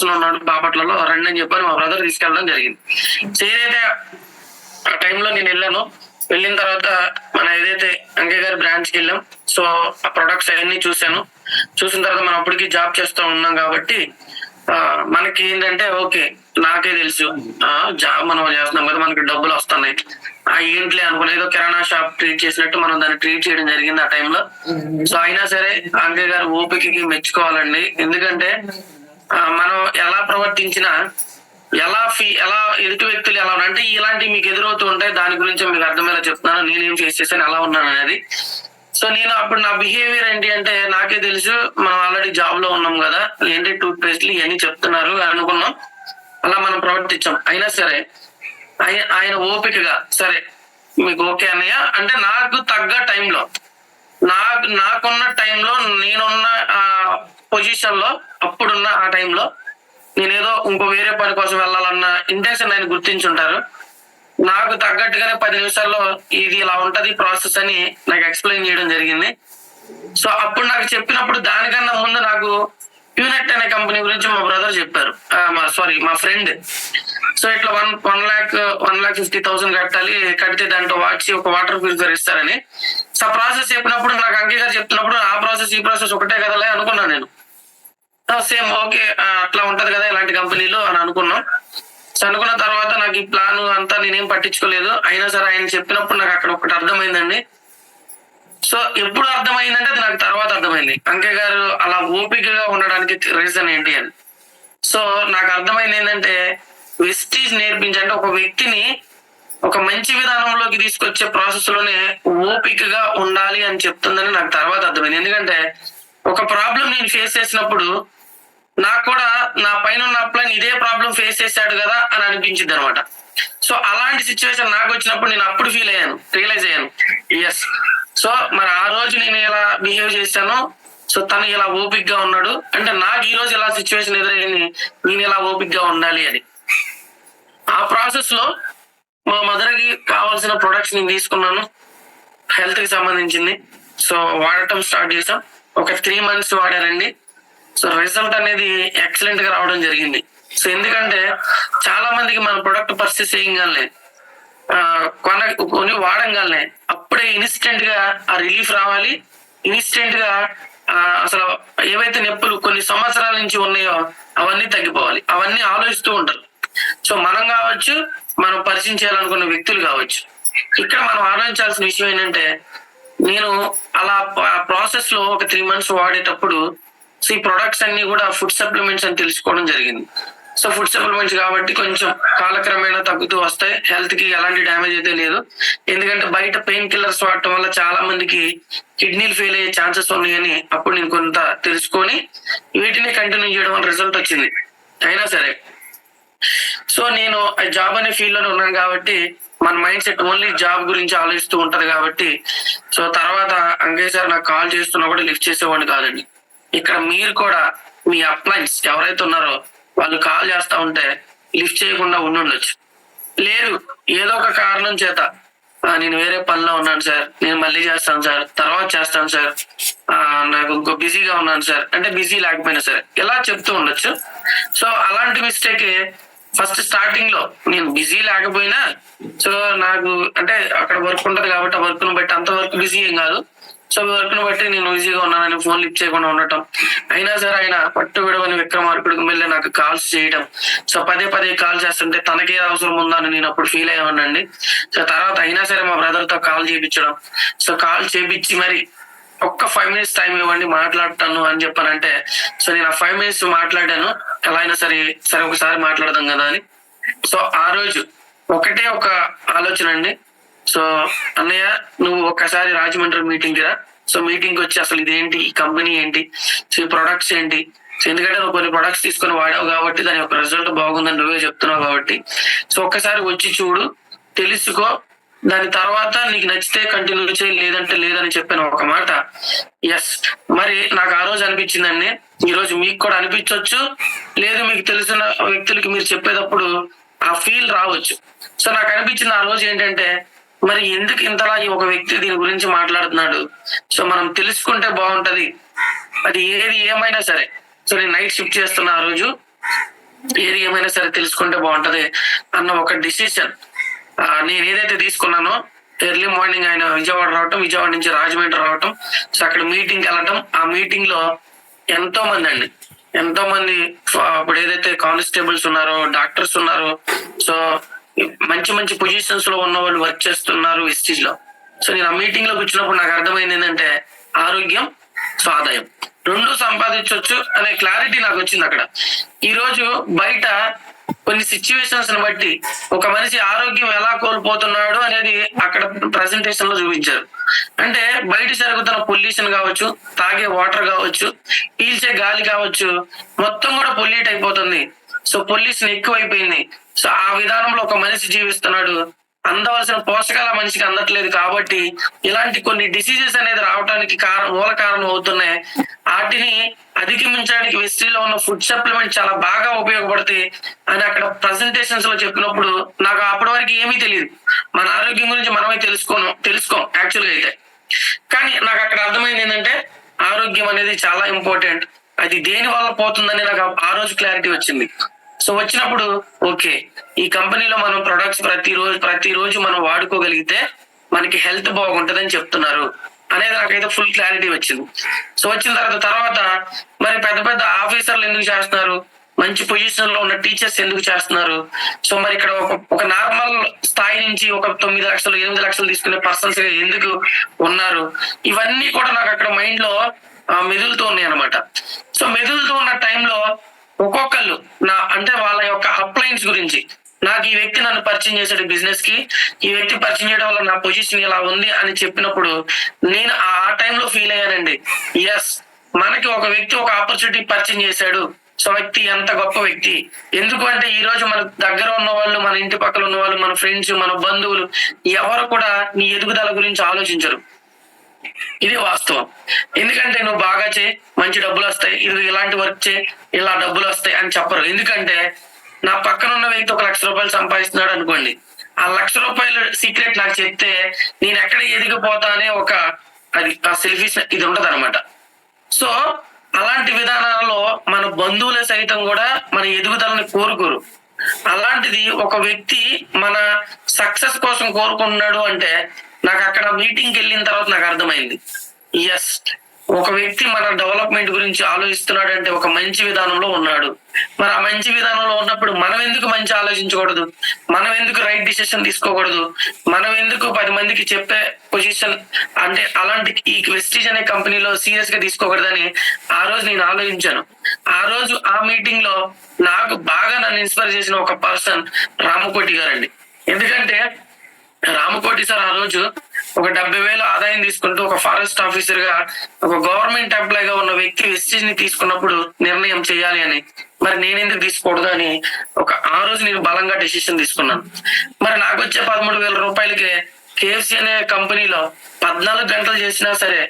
ఉన్నాడు బాపట్లలో, రండి అని చెప్పని మా బ్రదర్ తీసుకెళ్ళడం జరిగింది. సో ఏదైతే ఆ టైంలో నేను వెళ్ళాను, వెళ్ళిన తర్వాత మన ఏదైతే అంకే గారి బ్రాంచ్ కి వెళ్ళాం. సో ఆ ప్రొడక్ట్స్ అవన్నీ చూసాను. చూసిన తర్వాత మనం అప్పటికి జాబ్ చేస్తూ ఉన్నాం కాబట్టి మనకి ఏంటంటే ఓకే నాకే తెలుసు జాబ్ మనం చేస్తున్నాం కదా, మనకి డబ్బులు వస్తున్నాయి, ఏంట్లే అనుకుని ఏదో కిరాణా షాప్ ట్రీట్ చేసినట్టు మనం దాన్ని ట్రీట్ చేయడం జరిగింది ఆ టైంలో. సో అయినా సరే అంకే గారు ఓపికకి మెచ్చుకోవాలండి. ఎందుకంటే మనం ఎలా ప్రవర్తించినా, ఎలా ఎదుటి వ్యక్తులు ఎలా అంటే ఇలాంటివి మీకు ఎదురవుతూ ఉంటాయి. దాని గురించి మీకు అర్థమయ్యేలా చెప్తున్నాను, నేనేం ఫేస్ చేశాను, ఎలా ఉన్నాను అనేది. సో నేను అప్పుడు నా బిహేవియర్ ఏంటి అంటే, నాకే తెలుసు మనం ఆల్రెడీ జాబ్ లో ఉన్నాం కదా, ఏంటి టూత్ పేస్ట్లు ఇవన్నీ చెప్తున్నారు అనుకున్నాం, అలా మనం ప్రవర్తించాం. అయినా సరే ఆయన ఓపికగా సరే మీకు ఓకే అన్నయ్య అంటే, నాకు తగ్గ టైంలో నాకున్న టైంలో నేనున్న పొజిషన్ లో అప్పుడున్న ఆ టైంలో నేనేదో ఇంకో వేరే పని కోసం వెళ్ళాలన్న ఇంటెన్షన్ ఆయన గుర్తించుంటారు. నాకు తగ్గట్టుగానే 10 నిమిషాల్లో ఇది ఇలా ఉంటది ప్రాసెస్ అని నాకు ఎక్స్ప్లెయిన్ చేయడం జరిగింది. సో అప్పుడు నాకు చెప్పినప్పుడు దానికన్నా ముందు నాకు ప్యూనెట్ అనే కంపెనీ గురించి మా బ్రదర్ చెప్పారు, మా ఫ్రెండ్. సో ఇట్లా 1,50,000 కట్టాలి, కడితే దాంట్లో ఒక వాటర్ ప్యూరిఫైర్ ఇస్తారని. సో ప్రాసెస్ చెప్పినప్పుడు నాకు అంకే గారు చెప్తున్నప్పుడు ఆ ప్రాసెస్ ఈ ప్రాసెస్ ఒకటే కదలే అనుకున్నాను నేను. సేమ్ ఓకే అట్లా ఉంటది కదా ఇలాంటి కంపెనీలు అని అనుకున్నాం. సో అనుకున్న తర్వాత నాకు ఈ ప్లాన్ అంతా నేనేం పట్టించుకోలేదు. అయినా సరే ఆయన చెప్పినప్పుడు నాకు అక్కడ ఒకటి అర్థమైందండి. సో ఎప్పుడు అర్థమైందంటే అది నాకు తర్వాత అర్థమైంది, అంకే గారు అలా ఓపికగా ఉండడానికి రీజన్ ఏంటి అని. సో నాకు అర్థమైంది ఏంటంటే, వెస్టీజ్ నేర్పించంటే ఒక వ్యక్తిని ఒక మంచి విధానంలోకి తీసుకొచ్చే ప్రాసెస్ లోనే ఓపికగా ఉండాలి అని చెప్తుందని నాకు తర్వాత అర్థమైంది. ఎందుకంటే ఒక ప్రాబ్లం నేను ఫేస్ చేసినప్పుడు నాకు కూడా నా పైన ఉన్న అప్లైన్ ఇదే ప్రాబ్లం ఫేస్ చేశాడు కదా అని అనిపించింది అనమాట. సో అలాంటి సిచ్యువేషన్ నాకు వచ్చినప్పుడు నేను అప్పుడు రియలైజ్ అయ్యాను, ఎస్. సో మరి ఆ రోజు నేను ఎలా బిహేవ్ చేశాను, సో తను ఇలా ఓపిక్గా ఉన్నాడు అంటే నాకు ఈ రోజు ఎలా సిచ్యువేషన్ ఎదురైంది, నేను ఎలా ఓపిక్గా ఉండాలి అని. ఆ ప్రాసెస్ లో మా మదర్ కి కావాల్సిన ప్రొడక్ట్స్ నేను తీసుకున్నాను, హెల్త్ కి సంబంధించింది. సో వాడటం స్టార్ట్ చేసాం. ఒక 3 months వాడారండి. సో రిజల్ట్ అనేది ఎక్సలెంట్ గా రావడం జరిగింది. సో ఎందుకంటే చాలా మందికి మన ప్రొడక్ట్ పర్చేస్ చేయగానే కొని వాడంగానే అప్పుడే ఇన్స్టెంట్ గా ఆ రిలీఫ్ రావాలి, ఇన్స్టెంట్ గా అసలు ఏవైతే నొప్పులు కొన్ని సంవత్సరాల నుంచి ఉన్నాయో అవన్నీ తగ్గిపోవాలి, అవన్నీ ఆలోచిస్తూ ఉంటారు. సో మనం కావచ్చు, మనం పరిచయం చేయాలనుకున్న వ్యక్తులు కావచ్చు. ఇక్కడ మనం ఆలోచించాల్సిన విషయం ఏంటంటే, నేను అలా ప్రాసెస్ లో ఒక 3 months వాడేటప్పుడు సో ఈ ప్రొడక్ట్స్ అన్ని కూడా ఫుడ్ సప్లిమెంట్స్ అని తెలుసుకోవడం జరిగింది. సో ఫుడ్ సప్లిమెంట్స్ కాబట్టి కొంచెం కాలక్రమేణా తగ్గుతూ వస్తాయి, హెల్త్ కి ఎలాంటి డ్యామేజ్ అయితే లేదు. ఎందుకంటే బయట పెయిన్ కిల్లర్స్ వాడటం వల్ల చాలా మందికి కిడ్నీలు ఫెయిల్ అయ్యే ఛాన్సెస్ ఉన్నాయని అప్పుడు నేను కొంత తెలుసుకొని వీటిని కంటిన్యూ చేయడం వల్ల రిజల్ట్ వచ్చింది. అయినా సరే సో నేను జాబ్ అనే ఫీల్డ్ లోనే ఉన్నాను కాబట్టి మన మైండ్ సెట్ ఓన్లీ జాబ్ గురించి ఆలోచిస్తూ ఉంటది కాబట్టి, సో తర్వాత అంకే సార్ నాకు కాల్ చేస్తున్నా కూడా లిఫ్ట్ చేసేవాడిని కాదండి. ఇక్కడ మీరు కూడా మీ అప్లైన్స్ ఎవరైతే ఉన్నారో వాళ్ళు కాల్ చేస్తా ఉంటే లిఫ్ట్ చేయకుండా ఉండొచ్చు. లేదు ఏదో ఒక కారణం చేత నేను వేరే పనిలో ఉన్నాను సార్, నేను మళ్ళీ చేస్తాను సార్, తర్వాత చేస్తాను సార్, నాకు ఇంకో బిజీగా ఉన్నాను సార్ అంటే బిజీ లేకపోయినా సరే ఇలా చెప్తూ ఉండొచ్చు. సో అలాంటి మిస్టేక్ ఫస్ట్ స్టార్టింగ్ లో నేను బిజీ లేకపోయినా, సో నాకు అంటే అక్కడ వర్క్ ఉంటది కాబట్టి ఆ వర్క్ ను బట్టి అంత వర్క్ బిజీ ఏం కాదు. సో వర్క్ ను బట్టి నేను బిజీగా ఉన్నానని ఫోన్ లిఫ్ట్ చేయకుండా ఉండటం. అయినా సరే ఆయన పట్టు విడవని విక్రమార్కుడికి మళ్ళీ నాకు కాల్స్ చేయడం. సో పదే కాల్ చేస్తుంటే తనకే అవసరం ఉందని నేను అప్పుడు ఫీల్ అయ్యానండి. సో తర్వాత అయినా సరే మా బ్రదర్ తో కాల్ చేయించడం. సో కాల్ చేపించి మరి ఒక్క 5 minutes టైం ఇవ్వండి మాట్లాడతాను అని చెప్పానంటే, సో నేను ఆ 5 minutes మాట్లాడాను. ఎలా అయినా సరే ఒకసారి మాట్లాడదాం కదా అని. సో ఆ రోజు ఒకటే ఒక ఆలోచన అండి, సో అన్నయ్య నువ్వు ఒక్కసారి రాజమండ్రి మీటింగ్ రా. సో మీటింగ్ వచ్చి అసలు ఇదేంటి, ఈ కంపెనీ ఏంటి, సో ఈ ప్రొడక్ట్స్ ఏంటి, సో ఎందుకంటే నువ్వు కొన్ని ప్రొడక్ట్స్ తీసుకొని వాడావు కాబట్టి దాని యొక్క రిజల్ట్ బాగుందని నువ్వే చెప్తున్నావు కాబట్టి, సో ఒక్కసారి వచ్చి చూడు, తెలుసుకో, దాని తర్వాత నీకు నచ్చితే కంటిన్యూ చేయి, లేదంటే లేదని చెప్పాను ఒక మాట. ఎస్ మరి నాకు ఆ రోజు అనిపించిందండి, ఈ రోజు మీకు కూడా అనిపించవచ్చు, లేదు మీకు తెలిసిన వ్యక్తులకి మీరు చెప్పేటప్పుడు ఆ ఫీల్ రావచ్చు. సో నాకు అనిపించింది ఆ రోజు ఏంటంటే, మరి ఎందుకు ఇంతలా ఈ ఒక వ్యక్తి దీని గురించి మాట్లాడుతున్నాడు, సో మనం తెలుసుకుంటే బాగుంటది, అది ఏమైనా సరే. సో నేను నైట్ షిఫ్ట్ చేస్తున్నా ఆ రోజు. ఏది ఏమైనా సరే తెలుసుకుంటే బాగుంటది అన్న ఒక డిసిషన్ నేను ఏదైతే తీసుకున్నానో, ఎర్లీ మార్నింగ్ ఆయన విజయవాడ రావటం, విజయవాడ నుంచి రాజమండ్రి రావటం, సో అక్కడ మీటింగ్ వెళ్ళటం. ఆ మీటింగ్ లో ఎంతో మంది ఇప్పుడు ఏదైతే కానిస్టేబుల్స్ ఉన్నారో, డాక్టర్స్ ఉన్నారు, సో మంచి మంచి పొజిషన్స్ లో ఉన్న వాళ్ళు వర్క్ చేస్తున్నారు వెస్టీజ్ లో. సో నేను ఆ మీటింగ్ లో కూర్చున్నప్పుడు నాకు అర్థమైంది ఏంటంటే ఆరోగ్యం, సో ఆదాయం రెండు సంపాదించవచ్చు అనే క్లారిటీ నాకు వచ్చింది అక్కడ. ఈ రోజు బయట కొన్ని సిచ్యువేషన్స్ ని బట్టి ఒక మనిషి ఆరోగ్యం ఎలా కోల్పోతున్నాడు అనేది అక్కడ ప్రజెంటేషన్ లో చూపించారు. అంటే బయట జరుగుతున్న పొల్యూషన్ కావచ్చు, తాగే వాటర్ కావచ్చు, పీల్చే గాలి కావచ్చు, మొత్తం కూడా పొల్యూట్ అయిపోతుంది. సో పొల్యూషన్ ఎక్కువైపోయింది. సో ఆ విధానంలో ఒక మనిషి జీవిస్తున్నాడు, అందవలసిన పోషకాల మనిషికి అందట్లేదు. కాబట్టి ఇలాంటి కొన్ని డిసీజెస్ అనేది రావడానికి మూల కారణం అవుతున్నాయి. వాటిని అధిగమించడానికి వెస్టీలో ఉన్న ఫుడ్ సప్లిమెంట్ చాలా బాగా ఉపయోగపడతాయి అని అక్కడ ప్రజెంటేషన్స్ లో చెప్పినప్పుడు నాకు అప్పటి వరకు ఏమీ తెలియదు. మన ఆరోగ్యం గురించి మనమే తెలుసుకోం యాక్చువల్గా అయితే. కానీ నాకు అక్కడ అర్థమైంది ఏంటంటే ఆరోగ్యం అనేది చాలా ఇంపార్టెంట్. అది దేని వల్ల పోతుందని నాకు ఆ రోజు క్లారిటీ వచ్చింది. సో వచ్చినప్పుడు ఓకే, ఈ కంపెనీలో మనం ప్రొడక్ట్స్ ప్రతిరోజు మనం వాడుకోగలిగితే మనకి హెల్త్ బాగుంటదని చెప్తున్నారు అనేది నాకైతే ఫుల్ క్లారిటీ వచ్చింది. సో వచ్చిన తర్వాత మరి పెద్ద పెద్ద ఆఫీసర్లు ఎందుకు చేస్తున్నారు, మంచి పొజిషన్ లో ఉన్న టీచర్స్ ఎందుకు చేస్తున్నారు, సో మరి ఇక్కడ ఒక నార్మల్ స్థాయి నుంచి ఒక 9 లక్షలు 8 లక్షలు తీసుకునే పర్సన్స్ ఎందుకు ఉన్నారు, ఇవన్నీ కూడా నాకు అక్కడ మైండ్ లో మెదులుతూ ఉన్నాయి అనమాట. సో మెదులుతూ ఉన్న టైంలో ఒక్కొక్కళ్ళు అంటే వాళ్ళ యొక్క అప్లైన్స్ గురించి, నాకు ఈ వ్యక్తి నన్ను పరిచయం చేశాడు బిజినెస్ కి, ఈ వ్యక్తి పరిచయం చేయడం వల్ల నా పొజిషన్ ఇలా ఉంది అని చెప్పినప్పుడు నేను ఆ టైంలో ఫీల్ అయ్యానండి. ఎస్, మనకి ఒక వ్యక్తి ఒక ఆపర్చునిటీ పరిచయం చేశాడు. సో వ్యక్తి ఎంత గొప్ప వ్యక్తి. ఎందుకు అంటే ఈ రోజు మన దగ్గర ఉన్న వాళ్ళు, మన ఇంటి పక్కల ఉన్న వాళ్ళు, మన ఫ్రెండ్స్, మన బంధువులు ఎవరు కూడా నీ ఎదుగుదల గురించి ఆలోచించరు. ఇది వాస్తవం. ఎందుకంటే నువ్వు బాగా చేయి, మంచి డబ్బులు వస్తాయి, ఇది ఇలాంటి వర్క్ చేయి, ఇలా డబ్బులు వస్తాయి అని చెప్పరు. ఎందుకంటే నా పక్కన ఉన్న వ్యక్తి 1 లక్ష రూపాయలు సంపాదిస్తున్నాడు అనుకోండి, ఆ 1 లక్ష రూపాయలు సీక్రెట్ నాకు చెప్తే నేను ఎక్కడ ఎదిగిపోతా అనే అది ఆ సెల్ఫిష్ ఇది ఉంటది అనమాట. సో అలాంటి విధానాలలో మన బంధువుల సైతం కూడా మన ఎదుగుదలని కోరుకోరు. అలాంటిది ఒక వ్యక్తి మన సక్సెస్ కోసం కోరుకుంటున్నాడు అంటే నాకు అక్కడ మీటింగ్కి వెళ్ళిన తర్వాత నాకు అర్థమైంది, ఎస్, ఒక వ్యక్తి మన డెవలప్మెంట్ గురించి ఆలోచిస్తున్నాడు అంటే ఒక మంచి విధానంలో ఉన్నాడు. మరి ఆ మంచి విధానంలో ఉన్నప్పుడు మనం ఎందుకు మంచి ఆలోచించకూడదు, మనం ఎందుకు రైట్ డిసిషన్ తీసుకోకూడదు, మనం ఎందుకు 10 మందికి చెప్పే పొజిషన్ అంటే అలాంటి ఈ వెస్టీజ్ అనే కంపెనీలో సీరియస్ గా తీసుకోకూడదని ఆ రోజు నేను ఆలోచించాను. ఆ రోజు ఆ మీటింగ్ లో నాకు బాగా నన్ను ఇన్స్పైర్ చేసిన ఒక పర్సన్ రామకోటి గారండి. ఎందుకంటే రామకోటి సార్ ఆ రోజు ఒక 70,000 ఆదాయం తీసుకుంటూ ఒక ఫారెస్ట్ ఆఫీసర్ గా, ఒక గవర్నమెంట్ ఎంప్లాయ్ గా ఉన్న వ్యక్తి వెస్టీజ్ ని తీసుకున్నప్పుడు నిర్ణయం చేయాలి అని, మరి నేనెందుకు తీసుకోకూడదు అని ఆ రోజు నేను బలంగా డెసిషన్ తీసుకున్నాను. మరి నాకు వచ్చే 13,000 రూపాయలకి KFC అనే కంపెనీలో 14 గంటలు చేసినా సరే